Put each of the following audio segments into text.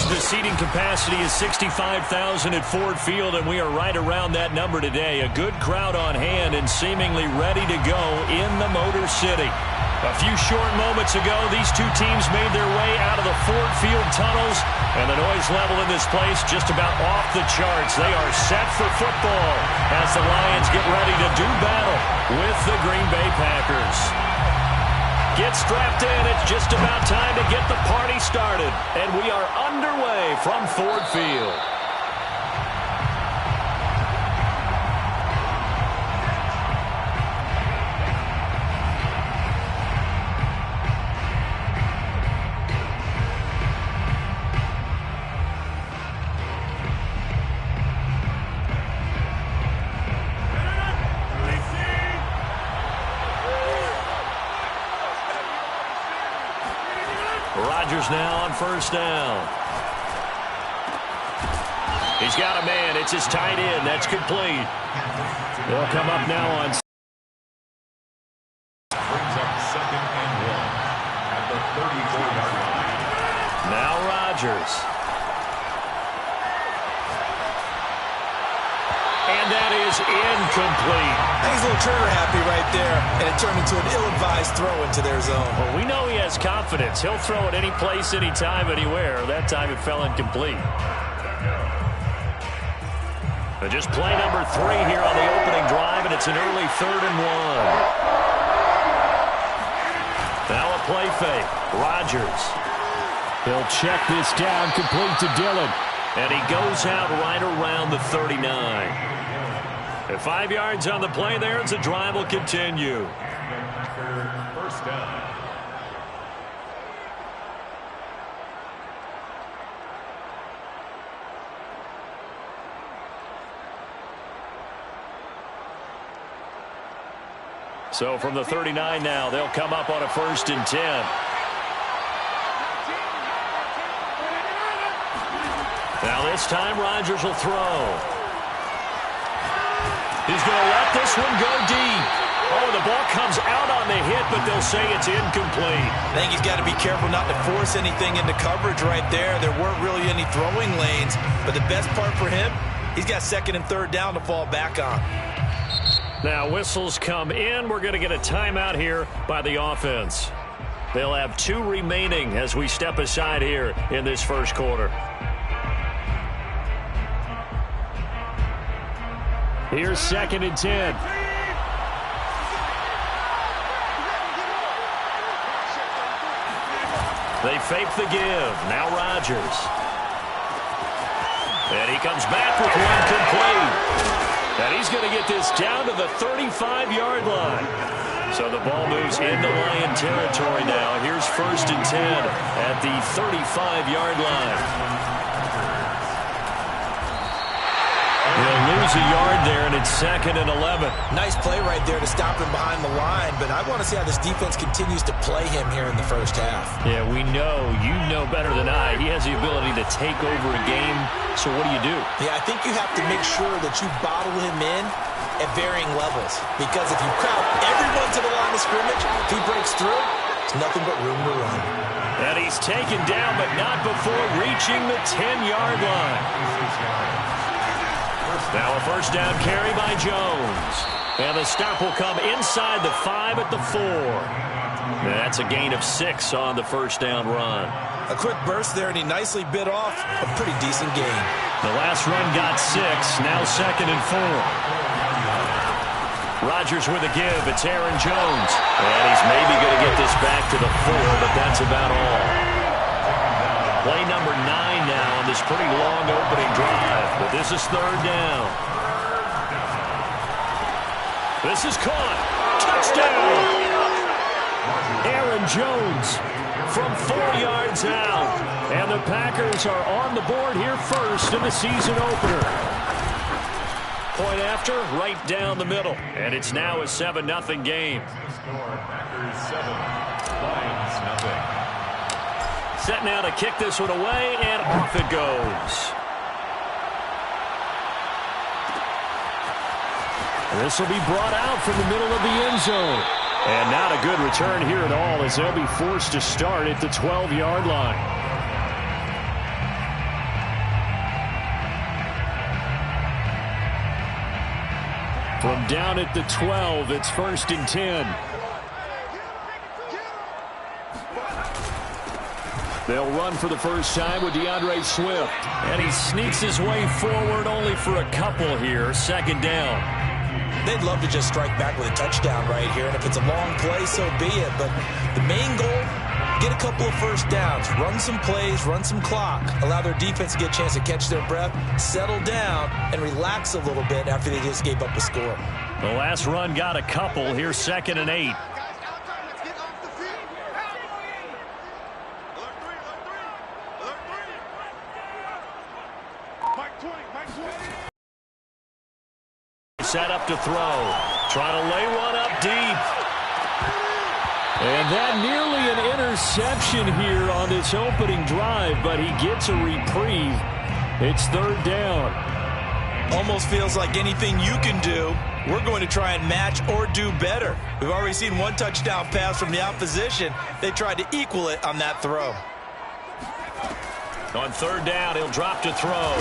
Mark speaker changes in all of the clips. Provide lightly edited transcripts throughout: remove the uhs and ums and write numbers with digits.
Speaker 1: The seating capacity is 65,000 at Ford Field, and we are right around that number today. A good crowd on hand and seemingly ready to go in the Motor City. A few short moments ago, these two teams made their way out of the Ford Field tunnels, and the noise level in this place just about off the charts. They are set for football as the Lions get ready to do battle with the Green Bay Packers. Get strapped in. It's just about time to get the party started. And we are underway from Ford Field. Rodgers now on first down. He's got a man. It's his tight end. That's complete. They'll come up now on.
Speaker 2: Brings up 2nd and 1 at the 34-yard line.
Speaker 1: Now Rodgers. And that is incomplete.
Speaker 3: He's a little trigger happy right there, and it turned into an ill-advised throw into their zone.
Speaker 1: Well, we know he has confidence. He'll throw it any place, anytime, anywhere. That time it fell incomplete. And just play number 3 here on the opening drive, and it's an early 3rd and 1. Now a play fake. Rodgers. He'll check this down, complete to Dillon. And he goes out right around the 39. At 5 yards on the play there, as the drive will continue.
Speaker 2: First down.
Speaker 1: So from the 39 now, they'll come up on a 1st and 10. Now this time, Rodgers will throw. He's going to let this one go deep. Oh, the ball comes out on the hit, but they'll say it's incomplete.
Speaker 3: I think he's got to be careful not to force anything into coverage right there. There weren't really any throwing lanes, but the best part for him, he's got 2nd and 3rd down to fall back on.
Speaker 1: Now whistles come in. We're going to get a timeout here by the offense. They'll have 2 remaining as we step aside here in this first quarter. Here's 2nd and 10. They fake the give. Now Rodgers. And he comes back with one complete. And he's going to get this down to the 35-yard line. So the ball moves into Lion territory now. Here's 1st and 10 at the 35-yard line. He'll lose a yard there, and it's 2nd and 11.
Speaker 3: Nice play right there to stop him behind the line, but I want to see how this defense continues to play him here in the first half.
Speaker 1: Yeah, we know, you know better than I, he has the ability to take over a game, so what do?
Speaker 3: Yeah, I think you have to make sure that you bottle him in at varying levels, because if you crowd everyone to the line of scrimmage, if he breaks through, there's nothing but room to run.
Speaker 1: And he's taken down, but not before reaching the 10-yard line. Now a 1st down carry by Jones. And the stop will come inside the 5 at the 4. That's a gain of 6 on the 1st down run.
Speaker 3: A quick burst there, and he nicely bit off a pretty decent gain.
Speaker 1: The last run got 6. Now 2nd and 4. Rodgers with a give. It's Aaron Jones. And he's maybe going to get this back to the 4, but that's about all. Play number 9 now on this pretty long opening drive. But this is 3rd down. This is caught. Touchdown. Aaron Jones from 4 yards out. And the Packers are on the board here first in the season opener. Point after, right down the middle. And it's now a 7-0 game.
Speaker 2: Packers 7, Lions 0.
Speaker 1: Set now to kick this one away, and off it goes. This will be brought out from the middle of the end zone. And not a good return here at all, as they'll be forced to start at the 12-yard line. From down at the 12, it's 1st and 10. They'll run for the first time with DeAndre Swift. And he sneaks his way forward only for a couple here. 2nd down.
Speaker 3: They'd love to just strike back with a touchdown right here. And if it's a long play, so be it. But the main goal, get a couple of 1st downs. Run some plays, run some clock. Allow their defense to get a chance to catch their breath, settle down, and relax a little bit after they just gave up a score.
Speaker 1: The last run got a couple. Here's 2nd and 8. Set up to throw. Trying to lay one up deep. And that nearly an interception here on this opening drive, but he gets a reprieve. It's 3rd down.
Speaker 3: Almost feels like anything you can do, we're going to try and match or do better. We've already seen one touchdown pass from the opposition. They tried to equal it on that throw.
Speaker 1: On 3rd down, he'll drop to throw.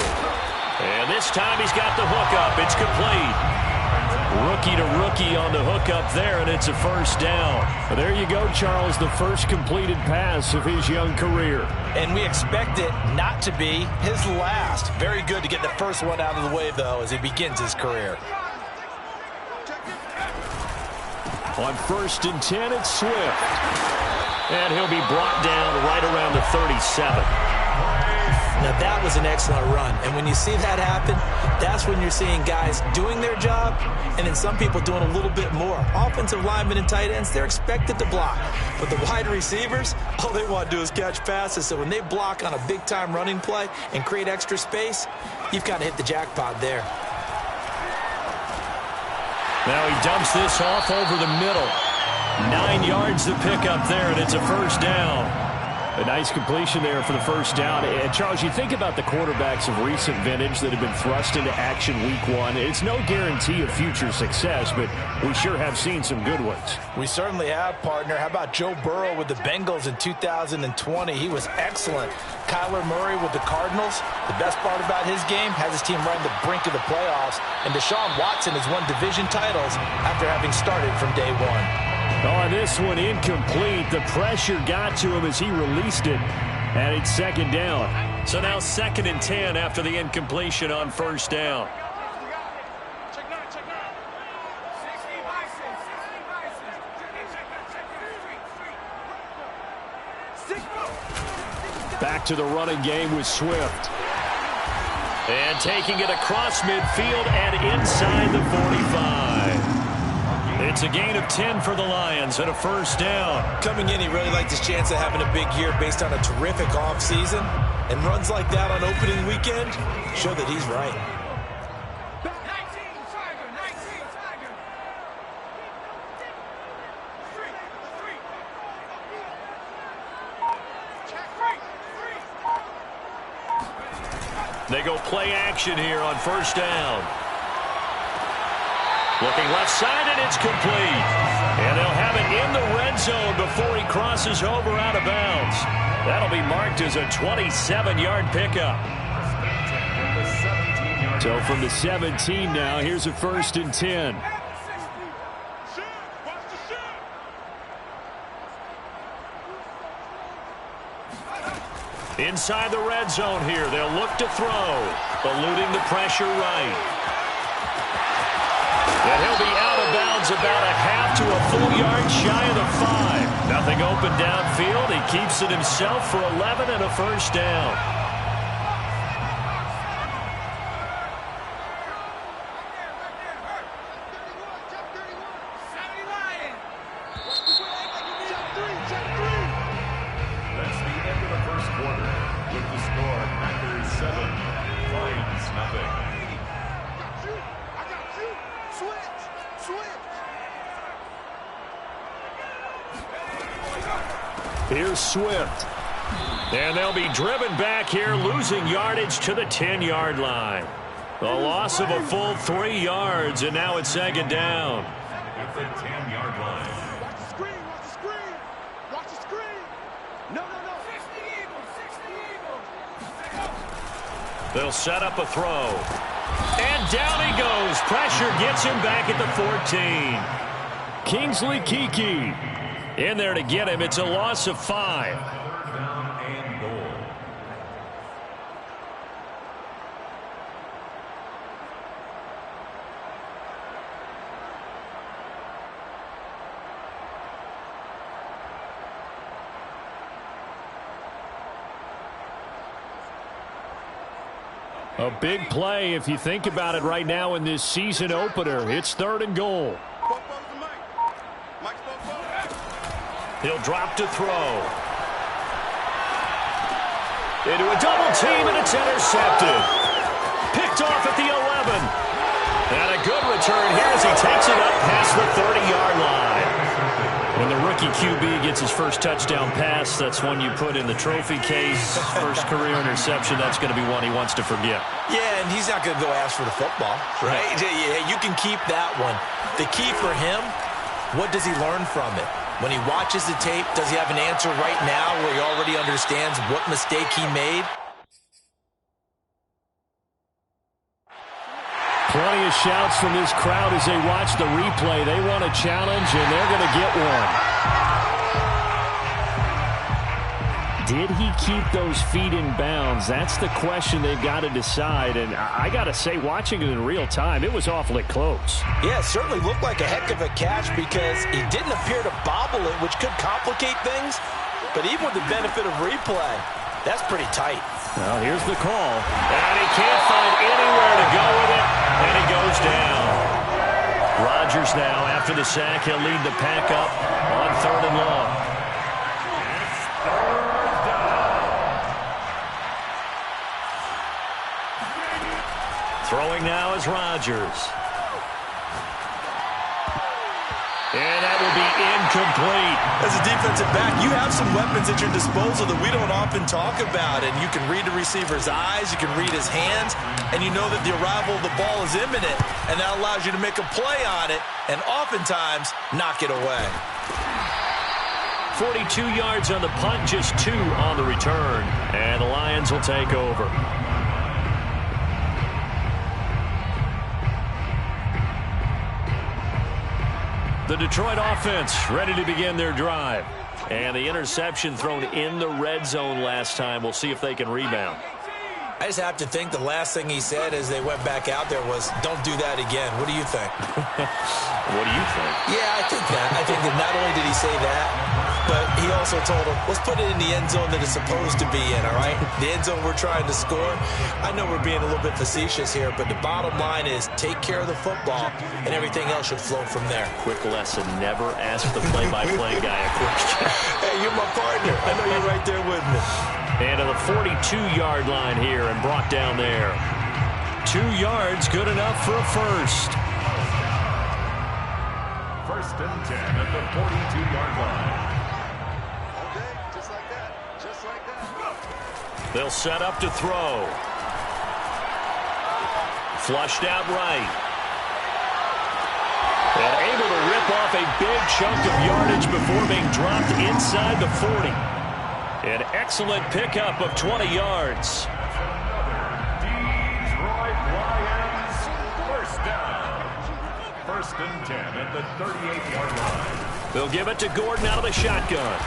Speaker 1: And this time he's got the hookup. It's complete. Rookie to rookie on the hookup there, and it's a 1st down. Well, there you go, Charles, the first completed pass of his young career.
Speaker 3: And we expect it not to be his last. Very good to get the first one out of the way, though, as he begins his career.
Speaker 1: On 1st and 10, it's Swift. And he'll be brought down right around the 37.
Speaker 3: Now, that was an excellent run. And when you see that happen, that's when you're seeing guys doing their job and then some people doing a little bit more. Offensive linemen and tight ends, they're expected to block. But the wide receivers, all they want to do is catch passes. So when they block on a big-time running play and create extra space, you've kind of hit the jackpot there.
Speaker 1: Now he dumps this off over the middle. 9 yards to pick up there, and it's a 1st down. A nice completion there for the 1st down. And Charles, you think about the quarterbacks of recent vintage that have been thrust into action week 1. It's no guarantee of future success, but we sure have seen some good ones.
Speaker 3: We certainly have, partner. How about Joe Burrow with the Bengals in 2020? He was excellent. Kyler Murray with the Cardinals. The best part about his game, has his team right on the brink of the playoffs. And Deshaun Watson has won division titles after having started from day 1.
Speaker 1: On this one, incomplete. The pressure got to him as he released it, and it's second down. So now 2nd and 10 after the incompletion on first down. Back to the running game with Swift. And taking it across midfield and inside the 45. It's a gain of 10 for the Lions and a first down.
Speaker 3: Coming in, he really liked his chance of having a big year based on a terrific offseason. And runs like that on opening weekend show that he's right.
Speaker 1: They go play action here on first down. Looking left side, and it's complete. And they'll have it in the red zone before he crosses over out of bounds. That'll be marked as a 27-yard pickup. So from the 17 now, here's a 1st and 10. Inside the red zone here, they'll look to throw. Eluding the pressure right. And he'll be out of bounds about a half to a full yard shy of the 5. Nothing open downfield. He keeps it himself for 11 and a first down.
Speaker 2: That's the end of the first quarter. With the score, Packers 7, Lions nothing.
Speaker 1: Here's Swift. And they'll be driven back here, losing yardage to the 10-yard line. A loss of a full 3 yards, and now it's 2nd down.
Speaker 2: At the 10-yard line.
Speaker 4: Watch the screen, watch the screen. Watch the screen. No. 60 Eagles.
Speaker 1: They'll set up a throw. And down he goes. Pressure gets him back at the 14. Kingsley Keke in there to get him. It's a loss of 5.
Speaker 2: Third down and goal.
Speaker 1: A big play if you think about it right now in this season opener. It's 3rd and goal. He'll drop to throw. Into a double team, and it's intercepted. Picked off at the 11. And a good return here as he takes it up past the 30-yard line. When the rookie QB gets his first touchdown pass, that's one you put in the trophy case. First career interception, that's going to be one he wants to forget.
Speaker 3: Yeah, and he's not going to go ask for the football, right? Yeah, you can keep that one. The key for him, what does he learn from it? When he watches the tape, does he have an answer right now where he already understands what mistake he made?
Speaker 1: Plenty of shouts from this crowd as they watch the replay. They want a challenge, and they're going to get one. Did he keep those feet in bounds? That's the question they've got to decide. And I got to say, watching it in real time, it was awfully close.
Speaker 3: Yeah, it certainly looked like a heck of a catch because he didn't appear to bobble it, which could complicate things. But even with the benefit of replay, that's pretty tight.
Speaker 1: Well, here's the call. And he can't find anywhere to go with it, and he goes down. Rodgers now, after the sack, he'll lead the pack up on 3rd and long. Throwing now is Rodgers. And that will be incomplete.
Speaker 3: As a defensive back, you have some weapons at your disposal that we don't often talk about. And you can read the receiver's eyes, you can read his hands, and you know that the arrival of the ball is imminent. And that allows you to make a play on it and oftentimes knock it away.
Speaker 1: 42 yards on the punt, just 2 on the return. And the Lions will take over. The Detroit offense ready to begin their drive. And the interception thrown in the red zone last time. We'll see if they can rebound.
Speaker 3: I just have to think the last thing he said as they went back out there was, don't do that again. What do you think?
Speaker 1: What do you think?
Speaker 3: Yeah, I think that. I think that not only did he say that, but he also told him, let's put it in the end zone that it's supposed to be in, all right? The end zone we're trying to score. I know we're being a little bit facetious here, but the bottom line is take care of the football, and everything else should flow from there.
Speaker 1: Quick lesson, never ask the play-by-play guy a question.
Speaker 3: Hey, you're my partner. I know you're right there with me.
Speaker 1: And to the 42-yard line here and brought down there. 2 yards, good enough for a first.
Speaker 2: First and 10 at the 42-yard line.
Speaker 4: Okay, just like that. Just like that.
Speaker 1: They'll set up to throw. Flushed out right. And able to rip off a big chunk of yardage before being dropped inside the 40. An excellent pickup of 20 yards.
Speaker 2: Another Detroit Lions first down. First and 10 at the 38-yard line.
Speaker 1: They'll give it to Gordon out of the shotgun.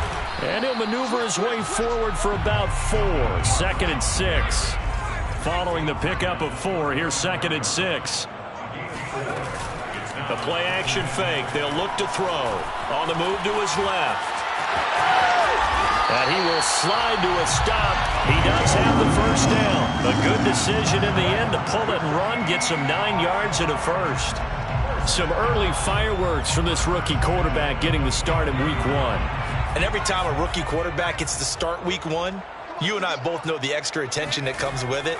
Speaker 1: And he'll maneuver his way forward for about 4. 2nd and 6. Following the pickup of 4, here's 2nd and 6. The play action fake. They'll look to throw. On the move to his left. And he will slide to a stop. He does have the first down. A good decision in the end to pull it and run. Gets him 9 yards and a first. Some early fireworks from this rookie quarterback getting the start in week 1.
Speaker 3: And every time a rookie quarterback gets to start week 1, you and I both know the extra attention that comes with it.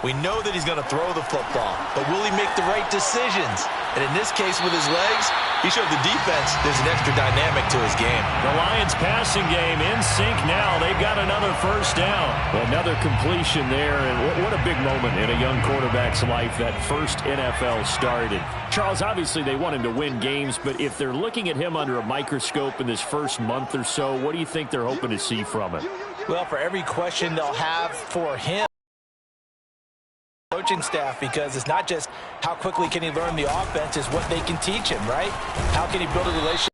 Speaker 3: We know that he's going to throw the football, but will he make the right decisions? And in this case with his legs, he showed the defense there's an extra dynamic to his game.
Speaker 1: The Lions passing game in sync now. They've got another first down. Another completion there, and what a big moment in a young quarterback's life, that first NFL start. And Charles, obviously they want him to win games, but if they're looking at him under a microscope in this first month or so, what do you think they're hoping to see from him?
Speaker 3: Well, for every question they'll have for him, coaching staff, because it's not just how quickly can he learn the offense, it's what they can teach him, right? How can he build a relationship?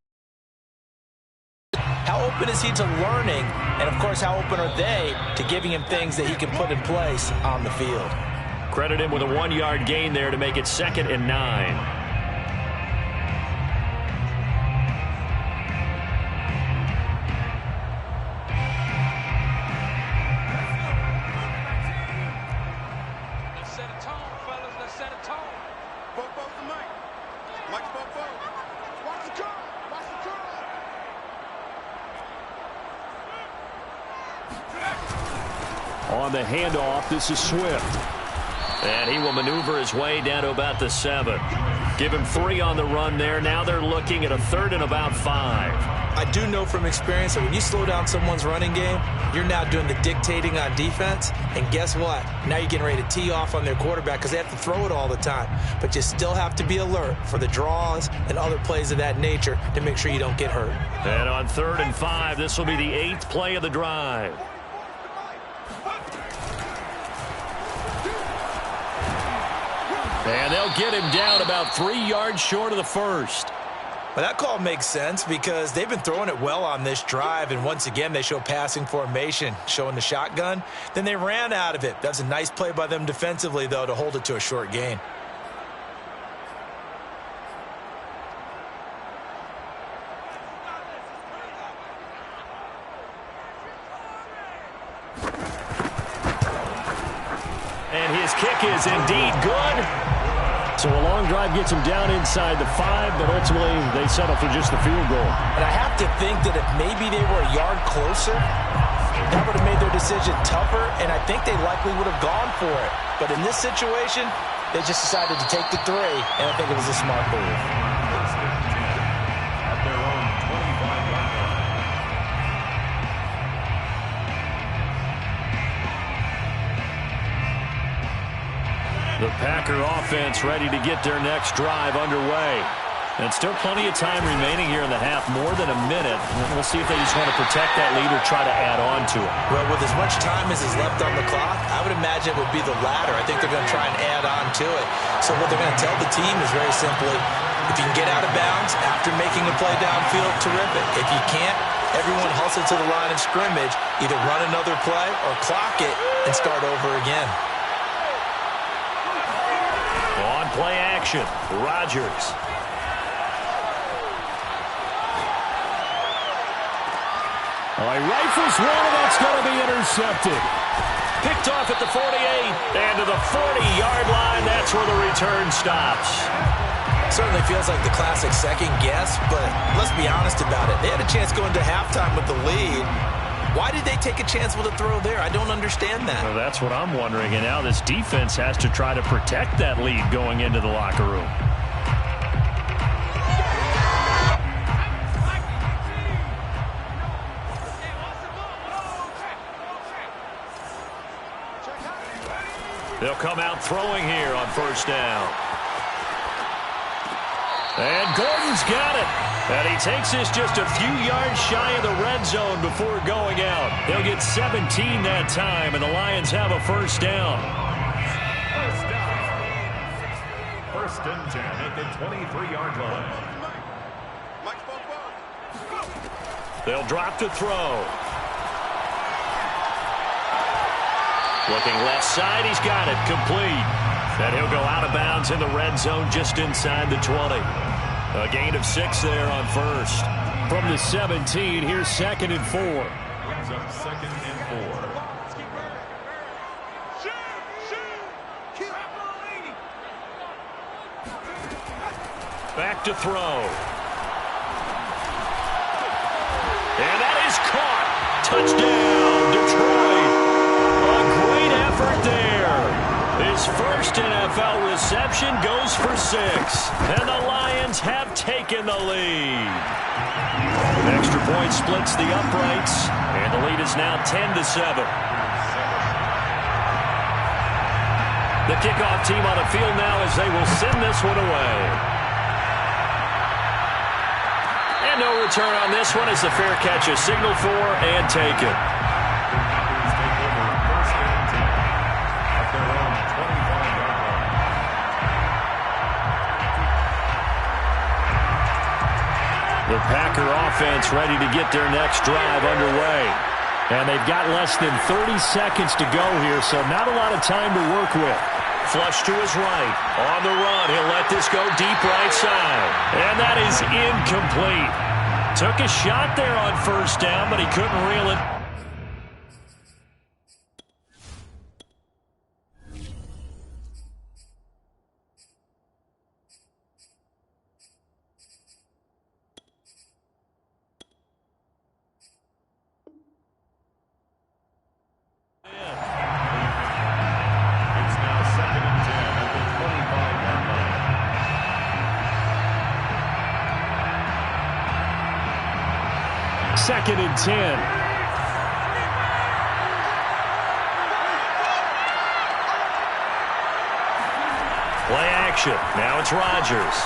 Speaker 3: How open is he to learning? And, of course, how open are they to giving him things that he can put in place on the field?
Speaker 1: Credit him with a 1-yard gain there to make it 2nd and 9. On the handoff, this is Swift. And he will maneuver his way down to about the 7. Give him 3 on the run there. Now they're looking at a 3rd and about 5.
Speaker 3: I do know from experience that when you slow down someone's running game, you're now doing the dictating on defense. And guess what? Now you're getting ready to tee off on their quarterback because they have to throw it all the time. But you still have to be alert for the draws and other plays of that nature to make sure you don't get hurt.
Speaker 1: And on 3rd and 5, this will be the 8th play of the drive. And they'll get him down about 3 yards short of the first.
Speaker 3: Well, that call makes sense because they've been throwing it well on this drive, and once again they show passing formation, showing the shotgun. Then they ran out of it. That's a nice play by them defensively, though, to hold it to a short gain.
Speaker 1: And his kick is indeed good. So a long drive gets him down inside the 5, but ultimately they settle for just the field goal.
Speaker 3: And I have to think that if maybe they were a yard closer, that would have made their decision tougher, and I think they likely would have gone for it. But in this situation, they just decided to take the 3, and I think it was a smart move.
Speaker 2: At their own 25-yard line.
Speaker 1: The Packer offense ready to get their next drive underway. And still plenty of time remaining here in the half, more than a minute. We'll see if they just want to protect that lead or try to add on to it.
Speaker 3: Well, with as much time as is left on the clock, I would imagine it would be the latter. I think they're going to try and add on to it. So what they're going to tell the team is very simply, If you can get out of bounds after making a play downfield, terrific. If you can't, everyone hustle to the line of scrimmage, either run another play or clock it and start over again.
Speaker 1: On play action, Rodgers.
Speaker 5: He rifles one, and that's going to be intercepted.
Speaker 1: Picked off at the 48, and to the 40-yard line, that's where the return stops.
Speaker 3: Certainly feels like the classic second guess, but let's be honest about it. They had a chance going to halftime with the lead. Why did they take a chance with a throw there? I don't understand that.
Speaker 1: Well, that's what I'm wondering, and now this defense has to try to protect that lead going into the locker room. They'll come out throwing here on first down. And Gordon's got it. And he takes this just a few yards shy of the red zone before going out. They'll get 17 that time, and the Lions have a first down.
Speaker 2: First and 10 at the 23-yard line.
Speaker 1: They'll drop to throw. Looking left side, he's got it, complete. And he'll go out of bounds in the red zone just inside the 20. A gain of 6 there on first.
Speaker 5: From the 17, here's 2nd and 4.
Speaker 2: Brings up 2nd and 4.
Speaker 1: Back to throw. And that is caught. Touchdown, Detroit. A great effort there. His first NFL reception goes for 6. And the Lions have taken the lead. An extra point splits the uprights. And the lead is now 10-7. The kickoff team on the field now as they will send this one away. And no return on this one as the fair catch is signaled for and taken. The Packer offense ready to get their next drive underway. And they've got less than 30 seconds to go here, so not a lot of time to work with. Flush to his right. On the run, he'll let this go deep right side. And that is incomplete. Took a shot there on first down, but he couldn't reel it.
Speaker 5: Second and 10.
Speaker 1: Play action. Now it's Rodgers.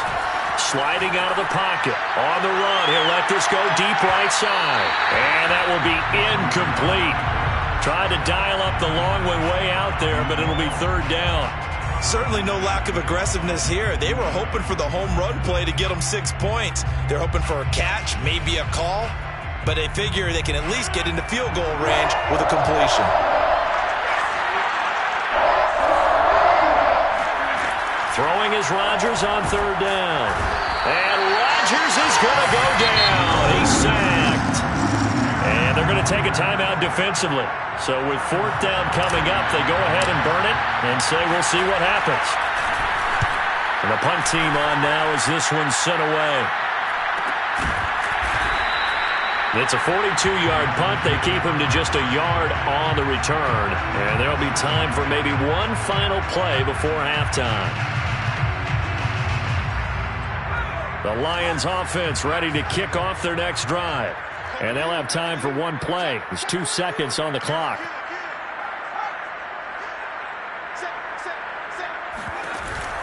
Speaker 1: Sliding out of the pocket. On the run. He'll let this go deep right side. And that will be incomplete. Tried to dial up the long one way out there, but it'll be third down.
Speaker 3: Certainly no lack of aggressiveness here. They were hoping for the home run play to get them 6 points. They're hoping for a catch, maybe a call. But they figure they can at least get into field goal range with a completion.
Speaker 1: Throwing is Rodgers on third down. And Rodgers is going to go down. He's sacked. And they're going to take a timeout defensively. So with fourth down coming up, they go ahead and burn it and say we'll see what happens. And the punt team on now as this one's sent away. It's a 42-yard punt. They keep him to just a yard on the return. And there'll be time for maybe one final play before halftime. The Lions offense ready to kick off their next drive. And they'll have time for one play. There's 2 seconds on the clock.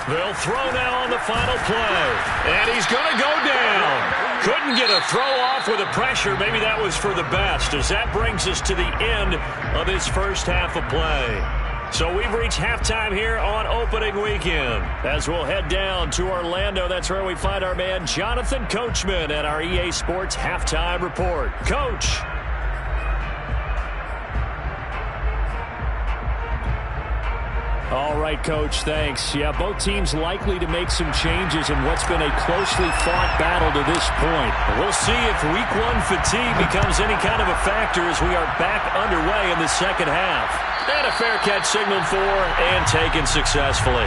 Speaker 1: They'll throw now on the final play. And he's going to go down. Couldn't get a throw off with the pressure. Maybe that was for the best, as that brings us to the end of this first half of play. So we've reached halftime here on opening weekend. As we'll head down to Orlando, that's where we find our man Jonathan Coachman at our EA Sports Halftime Report. Coach. All right, Coach, thanks. Yeah, both teams likely to make some changes in what's been a closely fought battle to this point. We'll see if Week 1 fatigue becomes any kind of a factor as we are back underway in the second half. And a fair catch signaled for and taken successfully.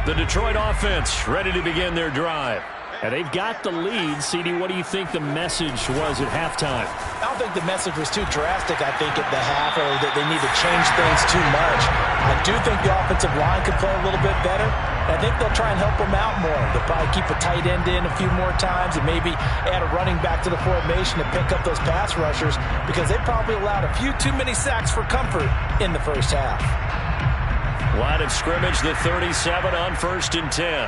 Speaker 1: The Detroit offense ready to begin their drive. And they've got the lead. CD, what do you think the message was at halftime?
Speaker 3: I don't think the message was too drastic, I think, at the half, or that they need to change things too much. I do think the offensive line could play a little bit better. I think they'll try and help them out more. They'll probably keep a tight end in a few more times and maybe add a running back to the formation to pick up those pass rushers because they probably allowed a few too many sacks for comfort in the first half.
Speaker 1: Line of scrimmage, the 37 on 1st and 10.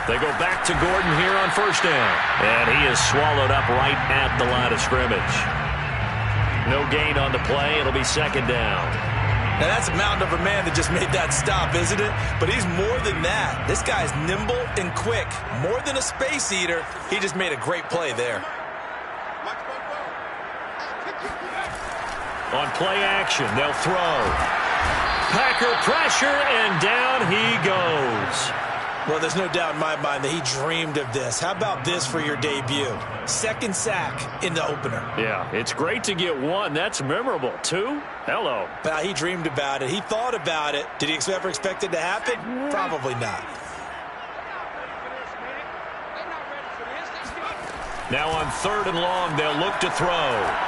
Speaker 1: They go back to Gordon here on 1st down. And he is swallowed up right at the line of scrimmage. No gain on the play. It'll be 2nd down.
Speaker 3: Now, that's a mountain of a man that just made that stop, isn't it? But he's more than that. This guy's nimble and quick. More than a space eater. He just made a great play there.
Speaker 1: On play action, they'll throw. Packer pressure, and down he goes.
Speaker 3: Well, there's no doubt in my mind that he dreamed of this. How about this for your debut? 2nd sack in the opener.
Speaker 1: Yeah, it's great to get 1. That's memorable. 2? Hello.
Speaker 3: Well, he dreamed about it. He thought about it. Did he ever expect it to happen? Probably not.
Speaker 1: Now on 3rd and long, they'll look to throw.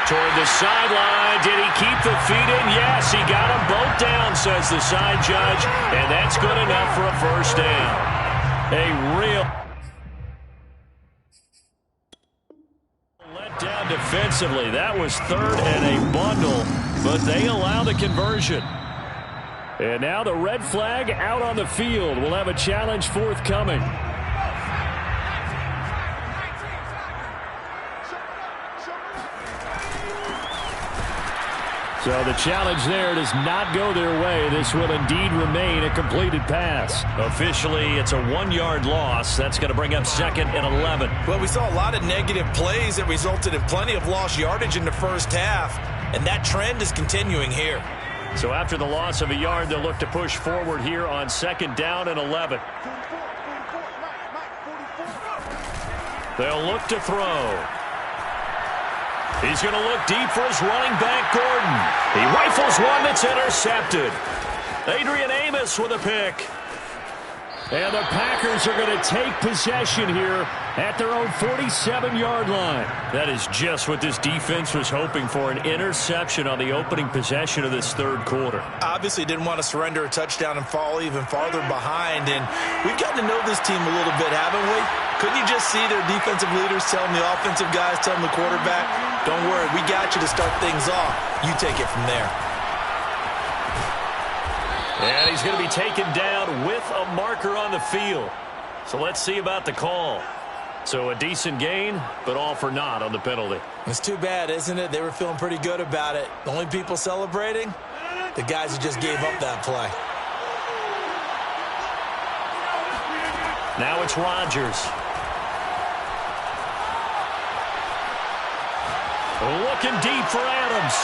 Speaker 1: Toward the sideline. Did he keep the feet in? Yes, he got them both down, says the side judge. And that's good enough for a 1st down. A real let down defensively. That was 3rd and a bundle, but they allow the conversion. And now the red flag out on the field. We'll have a challenge forthcoming. So the challenge there does not go their way. This will indeed remain a completed pass. Officially, it's a 1-yard loss. That's going to bring up 2nd and 11.
Speaker 3: Well, we saw a lot of negative plays that resulted in plenty of lost yardage in the first half, and that trend is continuing here.
Speaker 1: So after the loss of a yard, they'll look to push forward here on 2nd down and 11. They'll look to throw. He's going to look deep for his running back, Gordon. He rifles one that's intercepted. Adrian Amos with a pick. And the Packers are going to take possession here at their own 47-yard line. That is just what this defense was hoping for, an interception on the opening possession of this 3rd quarter.
Speaker 3: Obviously didn't want to surrender a touchdown and fall even farther behind. And we've gotten to know this team a little bit, haven't we? Couldn't you just see their defensive leaders telling the offensive guys, telling the quarterback, don't worry, we got you to start things off. You take it from there.
Speaker 1: And he's going to be taken down with a marker on the field. So let's see about the call. So a decent gain, but all for naught on the penalty.
Speaker 3: It's too bad, isn't it? They were feeling pretty good about it. The only people celebrating, the guys who just gave up that play.
Speaker 1: Now it's Rodgers. Looking deep for Adams.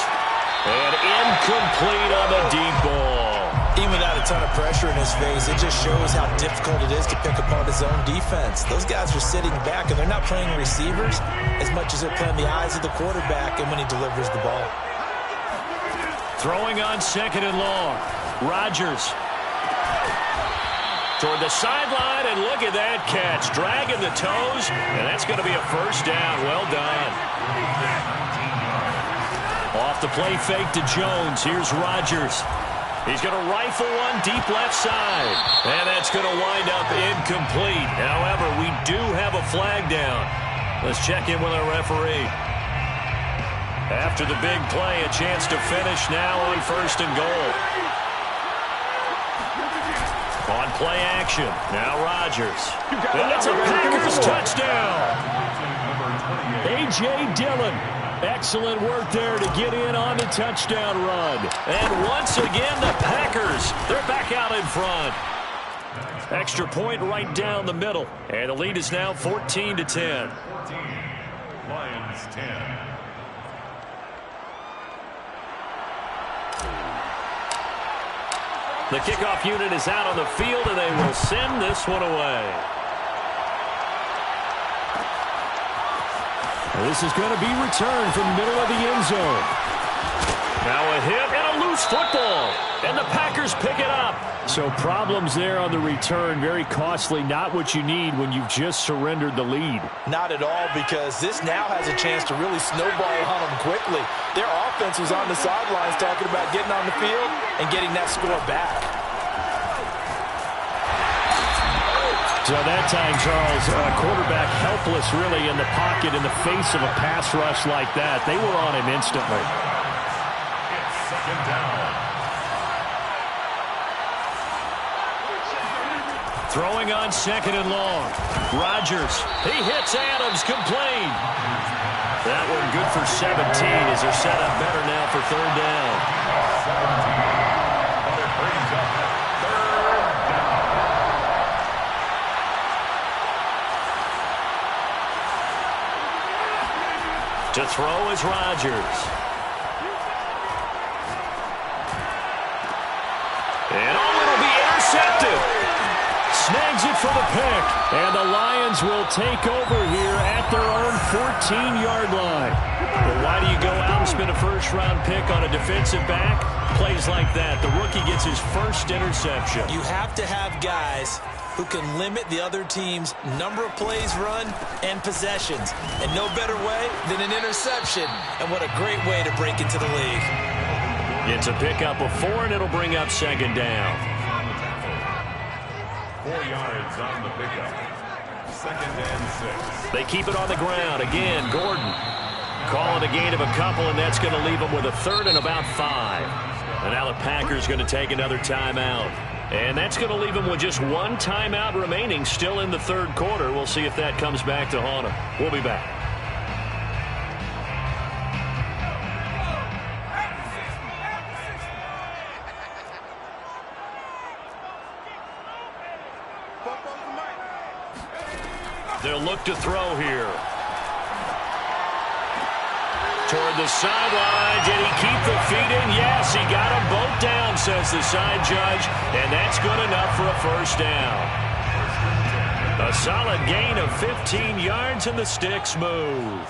Speaker 1: And incomplete on the deep ball.
Speaker 3: Even without a ton of pressure in his face, it just shows how difficult it is to pick apart his own defense. Those guys are sitting back, and they're not playing receivers as much as they're playing the eyes of the quarterback and when he delivers the ball.
Speaker 1: Throwing on 2nd and long. Rodgers. Toward the sideline, and look at that catch. Dragging the toes, and that's going to be a 1st down. Well done. Off the play fake to Jones. Here's Rodgers. He's going to rifle one deep left side. And that's going to wind up incomplete. However, we do have a flag down. Let's check in with our referee. After the big play, a chance to finish now on 1st and goal. On play action, now Rodgers. That's a Packers touchdown. A.J. Dillon. Excellent work there to get in on the touchdown run. And once again, the Packers, they're back out in front. Extra point right down the middle. And the lead is now 14-10.
Speaker 2: Lions 10.
Speaker 1: The kickoff unit is out on the field, and they will send this one away.
Speaker 5: This is going to be returned from the middle of the end zone.
Speaker 1: Now a hit and a loose football. And the Packers pick it up.
Speaker 5: So problems there on the return. Very costly. Not what you need when you've just surrendered the lead.
Speaker 3: Not at all, because this now has a chance to really snowball on them quickly. Their offense was on the sidelines talking about getting on the field and getting that score back.
Speaker 5: So that time, Charles, quarterback helpless really in the pocket in the face of a pass rush like that. They were on him instantly.
Speaker 2: It's 2nd down.
Speaker 1: Throwing on 2nd and long. Rodgers, he hits Adams, complete. That one good for 17 as they're set up better now for 3rd down.
Speaker 2: 17. But it brings up 3rd down.
Speaker 1: To throw is Rodgers. And it'll be intercepted. Snags it for the pick. And the Lions will take over here at their own 14-yard line. But why do you go out and spend a first-round pick on a defensive back? Plays like that. The rookie gets his first interception.
Speaker 3: You have to have guys who can limit the other team's number of plays run and possessions. And no better way than an interception. And what a great way to break into the league.
Speaker 1: It's a pickup of 4, and it'll bring up 2nd down.
Speaker 2: 4 yards on the pickup. 2nd and 6.
Speaker 1: They keep it on the ground. Again, Gordon calling a gain of a couple, and that's going to leave them with a 3rd and about 5. And now the Packers going to take another timeout. And that's going to leave them with just 1 timeout remaining still in the 3rd quarter. We'll see if that comes back to haunt them. We'll be back. They'll look to throw here. Toward the sideline. Did he keep the feet in? Yes, he got them both down, says the side judge. And that's good enough for a 1st down. A solid gain of 15 yards, and the sticks move.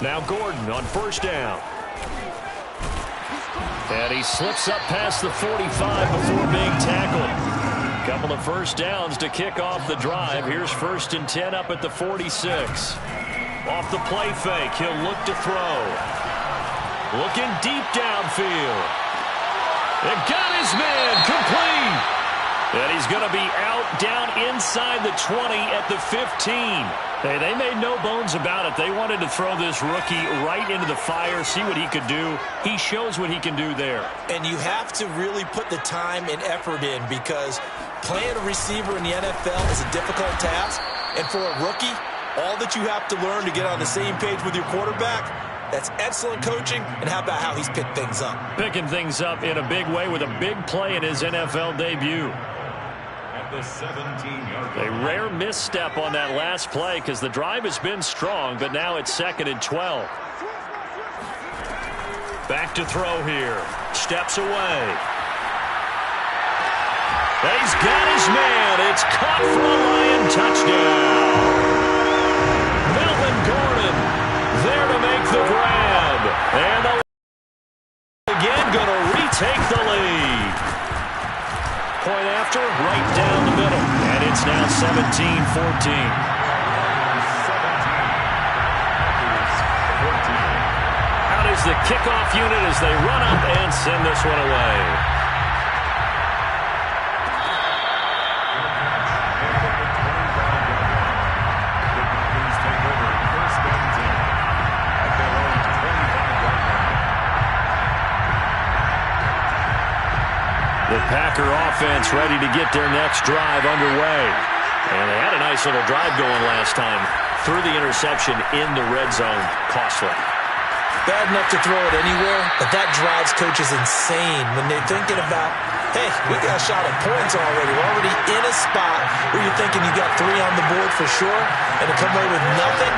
Speaker 1: Now Gordon on 1st down. And he slips up past the 45 before being tackled. Couple of 1st downs to kick off the drive. Here's 1st and 10 up at the 46. Off the play fake, he'll look to throw. Looking deep downfield. It got his man, complete. And he's going to be out down inside the 20 at the 15. Hey, they made no bones about it. They wanted to throw this rookie right into the fire, see what he could do. He shows what he can do there.
Speaker 3: And you have to really put the time and effort in, because playing a receiver in the NFL is a difficult task. And for a rookie, all that you have to learn to get on the same page with your quarterback, that's excellent coaching. And how about how he's picked things up?
Speaker 1: Picking things up in a big way with a big play in his NFL debut.
Speaker 2: At the 17-yard line.
Speaker 1: A rare misstep on that last play because the drive has been strong, but now it's 2nd and 12. Back to throw here. Steps away. He's got his man. It's caught for a Lion touchdown. Melvin Gordon there to make the grab. And the again going to retake the lead. Point after, right down the middle. And it's now 17-14. Out is the kickoff unit as they run up and send this one away. The Packer offense ready to get their next drive underway. And they had a nice little drive going last time. Threw the interception in the red zone. Costly.
Speaker 3: Bad enough to throw it anywhere, but that drives coaches insane when they're thinking about, hey, we got a shot at points already. We're already in a spot where you're thinking you got 3 on the board for sure, and to come away with nothing,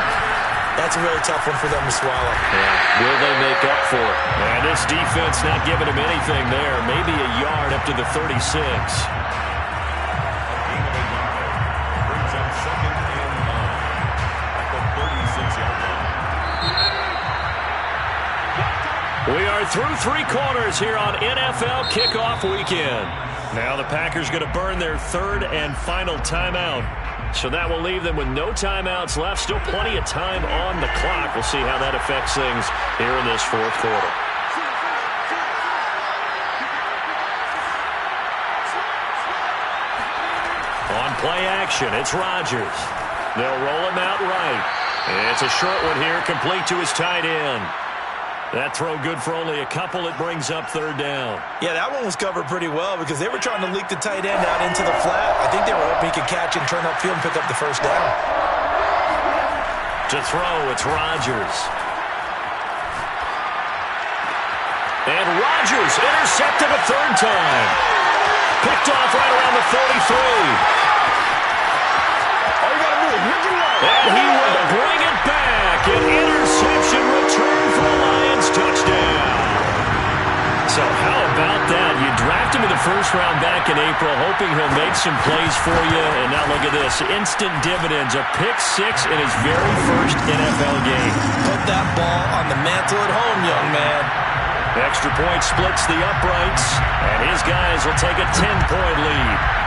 Speaker 3: that's a really tough one for them to swallow.
Speaker 1: Yeah. Will they make up for it? And this defense not giving them anything there. Maybe a yard up to the 36. We are through 3 quarters here on NFL Kickoff Weekend. Now the Packers going to burn their 3rd and final timeout. So that will leave them with no timeouts left. Still plenty of time on the clock. We'll see how that affects things here in this 4th quarter. On play action, it's Rodgers. They'll roll him out right. It's a short one here, complete to his tight end. That throw good for only a couple. It brings up 3rd down.
Speaker 3: Yeah, that one was covered pretty well because they were trying to leak the tight end out into the flat. I think they were hoping he could catch and turn upfield and pick up the 1st down.
Speaker 1: To throw, it's Rodgers. And Rodgers intercepted a 3rd time. Picked off right around the 43. And he will bring it back. An interception return for a Lions touchdown. So how about that? You draft him in the 1st round back in April, hoping he'll make some plays for you. And now look at this. Instant dividends. A pick 6 in his very 1st NFL game.
Speaker 3: Put that ball on the mantle at home, young man.
Speaker 1: Extra point splits the uprights. And his guys will take a 10-point lead.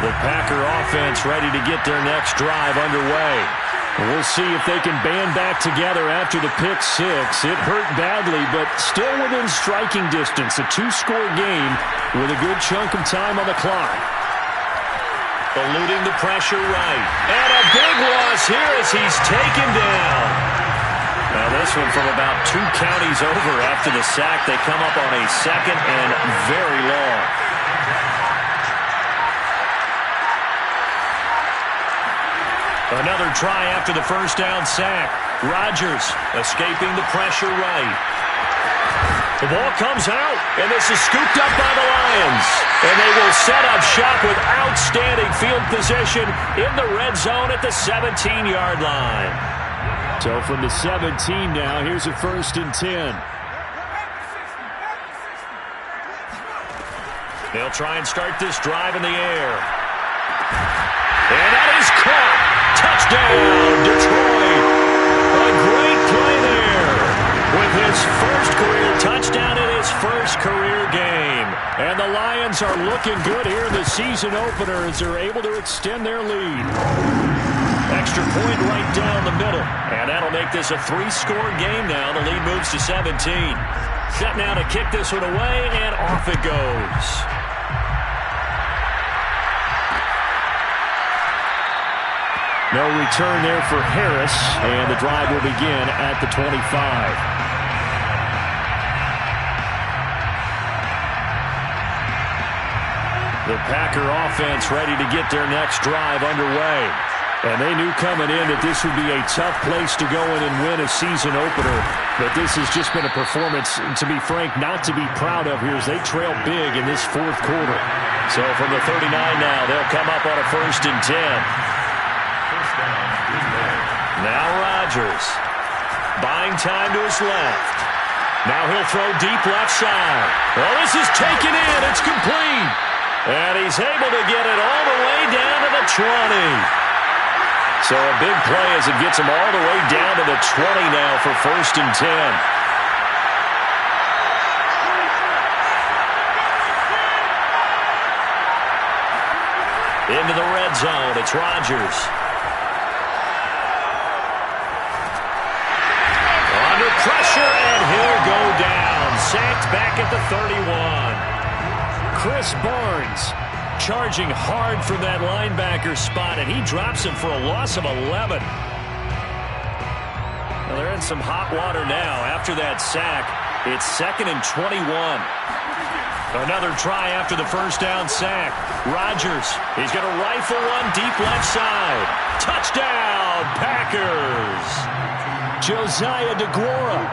Speaker 1: The Packer offense ready to get their next drive underway. We'll see if they can band back together after the pick 6. It hurt badly, but still within striking distance. A 2-score game with a good chunk of time on the clock. Eluding the pressure right. And a big loss here as he's taken down. Now this one from about 2 counties over after the sack. They come up on a 2nd and very long. Another try after the 1st down sack. Rodgers escaping the pressure right. The ball comes out, and this is scooped up by the Lions. And they will set up shop with outstanding field position in the red zone at the 17-yard line. So from the 17 now, here's a 1st and 10. They'll try and start this drive in the air. And that is caught. Touchdown, Detroit. A great play there with his 1st career touchdown in his 1st career game. And the Lions are looking good here in the season opener as they're able to extend their lead. Extra point right down the middle. And that'll make this a 3-score game now. The lead moves to 17. Set now to kick this one away, and off it goes. No return there for Harris, and the drive will begin at the 25. The Packer offense ready to get their next drive underway. And they knew coming in that this would be a tough place to go in and win a season opener. But this has just been a performance, to be frank, not to be proud of here as they trail big in this 4th quarter. So from the 39 now, they'll come up on a 1st and 10. Now Rodgers, buying time to his left. Now he'll throw deep left side. Well, this is taken in. It's complete. And he's able to get it all the way down to the 20. So a big play as it gets him all the way down to the 20 now for 1st and 10. Into the red zone. It's Rodgers. Under pressure, and he'll go down. Sacked back at the 31. Chris Barnes charging hard from that linebacker spot, and he drops him for a loss of 11. Well, they're in some hot water now. After that sack, it's 2nd and 21. Another try after the first down sack. Rodgers, he's going to rifle one deep left side. Touchdown, Packers. Josiah DeGuara,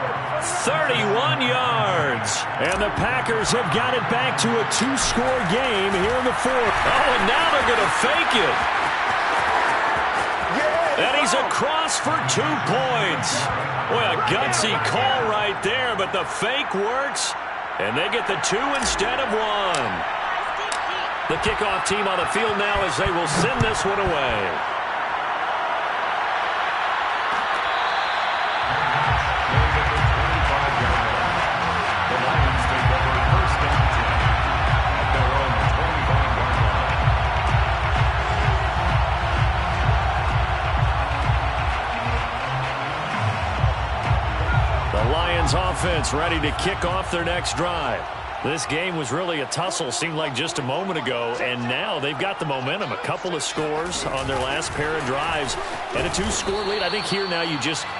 Speaker 1: 31 yards. And the Packers have got it back to a 2-score game here in the 4th. Oh, and now they're going to fake it. And he's across for 2 points. Boy, a gutsy call right there, but the fake works, and they get the 2 instead of 1. The kickoff team on the field now as they will send this one away. Offense ready to kick off their next drive. This game was really a tussle, seemed like just a moment ago, and now they've got the momentum. A couple of scores on their last pair of drives and a 2-score lead. I think here now you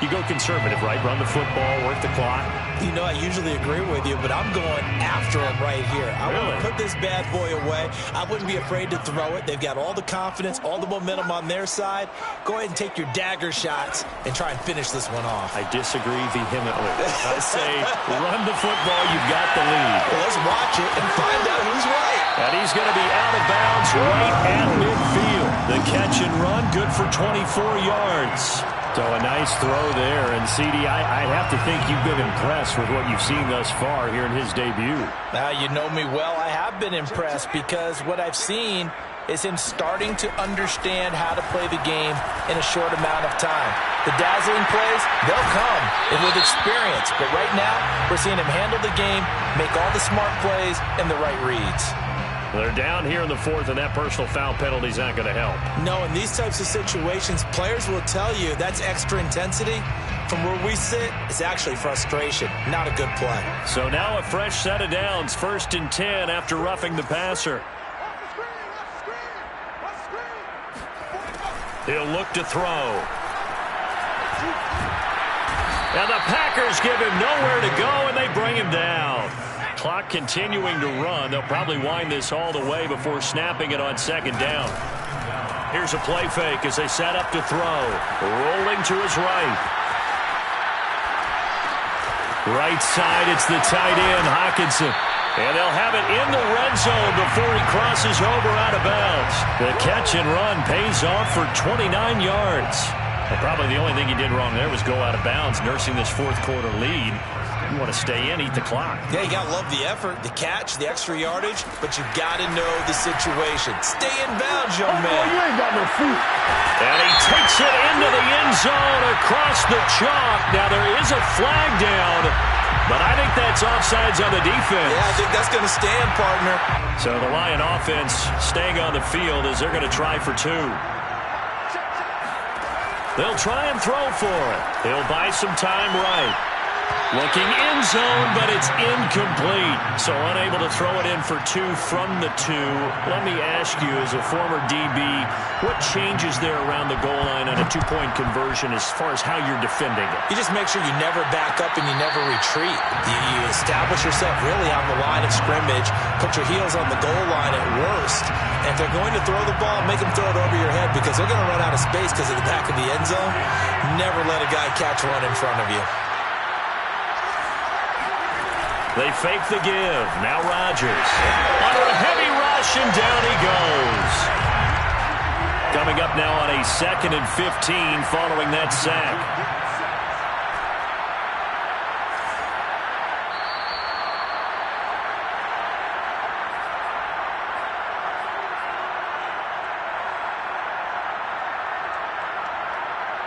Speaker 1: go conservative, right? Run the football, work the clock.
Speaker 3: You know, I usually agree with you, but I'm going after him right here. I want to put this bad boy away. I wouldn't be afraid to throw it. They've got all the confidence, all the momentum on their side. Go ahead and take your dagger shots and try and finish this one off.
Speaker 1: I disagree vehemently. I say run the football. You've got the lead.
Speaker 3: Well, let's watch it and find out who's right.
Speaker 1: And he's going to be out of bounds right at midfield. The catch and run, good for 24 yards. So a nice throw there. And, CD, I have to think you've been impressed with what you've seen thus far here in his debut.
Speaker 3: Now, you know me well. I have been impressed because what I've seen is him starting to understand how to play the game in a short amount of time. The dazzling plays, they'll come and with experience. But right now, we're seeing him handle the game, make all the smart plays, and the right reads.
Speaker 1: They're down here in the 4th, and that personal foul penalty is not going to help.
Speaker 3: No, in these types of situations, players will tell you that's extra intensity. From where we sit, it's actually frustration, not a good play.
Speaker 1: So now a fresh set of downs, 1st and 10 after roughing the passer. He'll look to throw. And the Packers give him nowhere to go, and they bring him down. Clock continuing to run. They'll probably wind this all the way before snapping it on 2nd down. Here's a play fake as they set up to throw. Rolling to his right. Right side, it's the tight end, Hockenson. And they'll have it in the red zone before he crosses over out of bounds. The catch and run pays off for 29 yards. Well, probably the only thing he did wrong there was go out of bounds, nursing this 4th quarter lead. You want to stay in, eat the clock.
Speaker 3: Yeah, you got to love the effort, the catch, the extra yardage, but you got to know the situation. Stay in bounds, young man.
Speaker 5: You ain't got no feet.
Speaker 1: And he takes it into the end zone across the chalk. Now there is a flag down, but I think that's offsides on the defense.
Speaker 3: Yeah, I think that's going to stand, partner.
Speaker 1: So the Lion offense staying on the field as they're going to try for 2. They'll try and throw for it. He'll buy some time right. Looking end zone, but it's incomplete. So unable to throw it in for 2 from the 2. Let me ask you, as a former DB, what changes there around the goal line on a 2-point conversion as far as how you're defending it?
Speaker 3: You just make sure you never back up and you never retreat. You establish yourself really on the line of scrimmage, put your heels on the goal line at worst. And if they're going to throw the ball, make them throw it over your head because they're going to run out of space because of the back of the end zone. Never let a guy catch one in front of you.
Speaker 1: They fake the give. Now Rodgers. Under a heavy rush, and down he goes. Coming up now on a 2nd and 15 following that sack.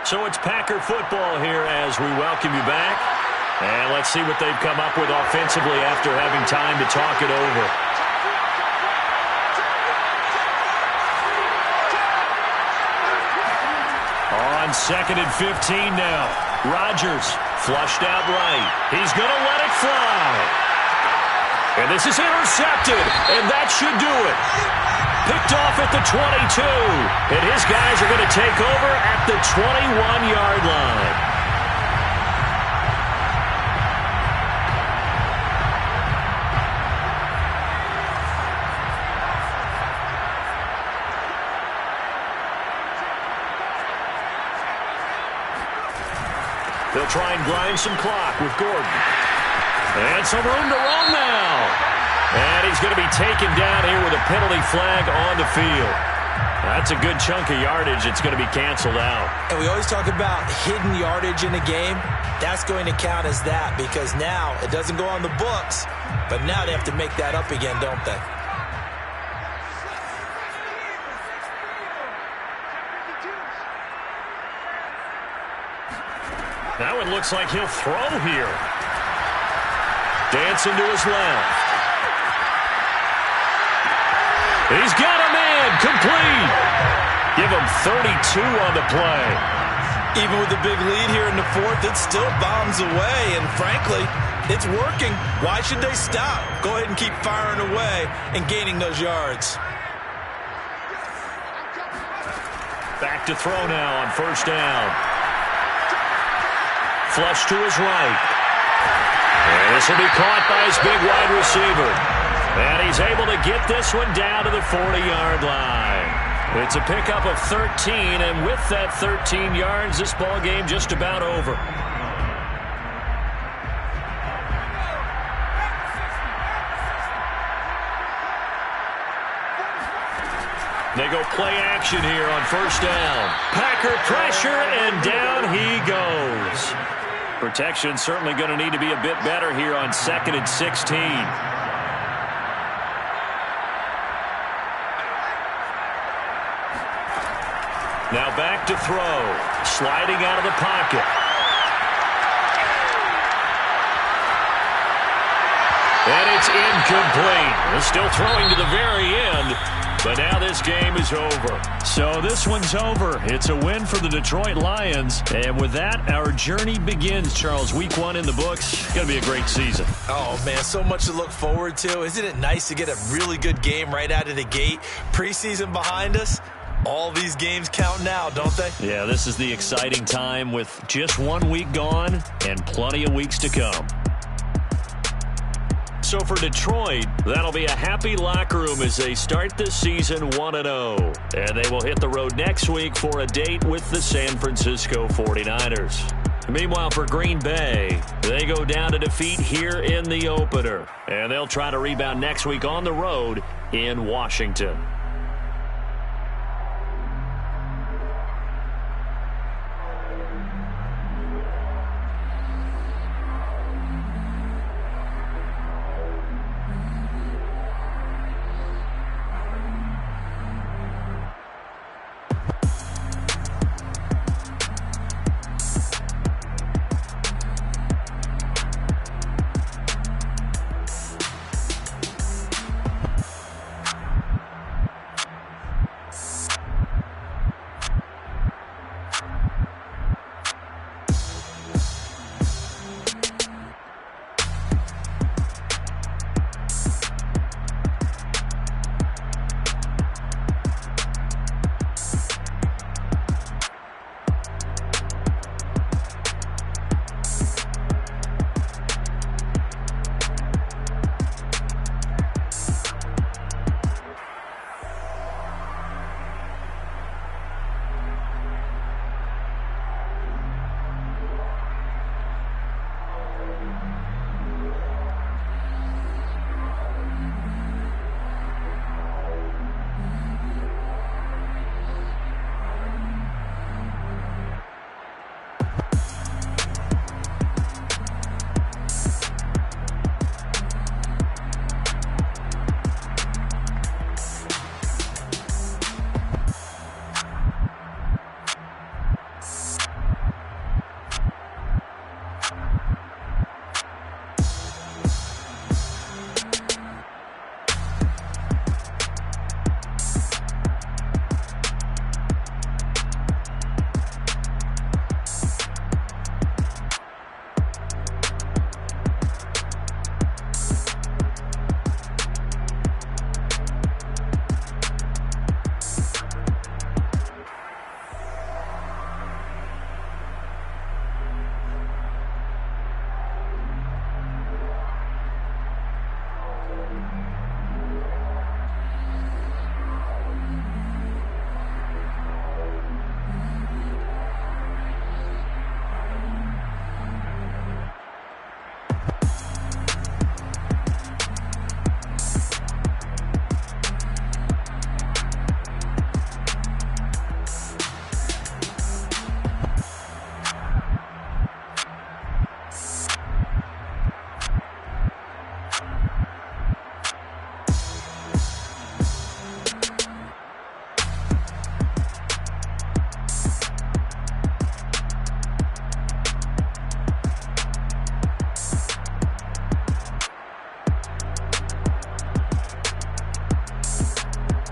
Speaker 1: So it's Packer football here as we welcome you back. And let's see what they've come up with offensively after having time to talk it over. On 2nd and 15 now. Rodgers flushed out right. He's going to let it fly. And And this is intercepted, and that should do it. Picked off at the 22, and his guys are going to take over at the 21-yard line. They'll try and grind some clock with Gordon. And some room to run now. And he's going to be taken down here with a penalty flag on the field. That's a good chunk of yardage. It's going to be canceled out.
Speaker 3: And we always talk about hidden yardage in a game. That's going to count as that because now it doesn't go on the books, but now they have to make that up again, don't they?
Speaker 1: Now it looks like he'll throw here. Dancing to his left. He's got a man complete. Give him 32 on the play.
Speaker 3: Even with the big lead here in the fourth, it still bombs away. And frankly, it's working. Why should they stop? Go ahead and keep firing away and gaining those yards.
Speaker 1: Back to throw now on first down. Flush to his right. And this will be caught by his big wide receiver. And he's able to get this one down to the 40-yard line. It's a pickup of 13, and with that 13 yards, this ball game just about over. They go play action here on first down. Packer pressure, and down he goes. Protection certainly going to need to be a bit better here on 2nd and 16. Now back to throw. Sliding out of the pocket. And it's incomplete. They're still throwing to the very end. But now this game is over.
Speaker 5: So this one's over. It's a win for the Detroit Lions. And with that, our journey begins, Charles. Week 1 in the books. It's going to be a great season.
Speaker 3: Oh, man, so much to look forward to. Isn't it nice to get a really good game right out of the gate? Preseason behind us. All these games count now, don't they?
Speaker 1: Yeah, this is the exciting time with just 1 week gone and plenty of weeks to come. So for Detroit, that'll be a happy locker room as they start the season 1-0. And they will hit the road next week for a date with the San Francisco 49ers. Meanwhile, for Green Bay, they go down to defeat here in the opener. And they'll try to rebound next week on the road in Washington.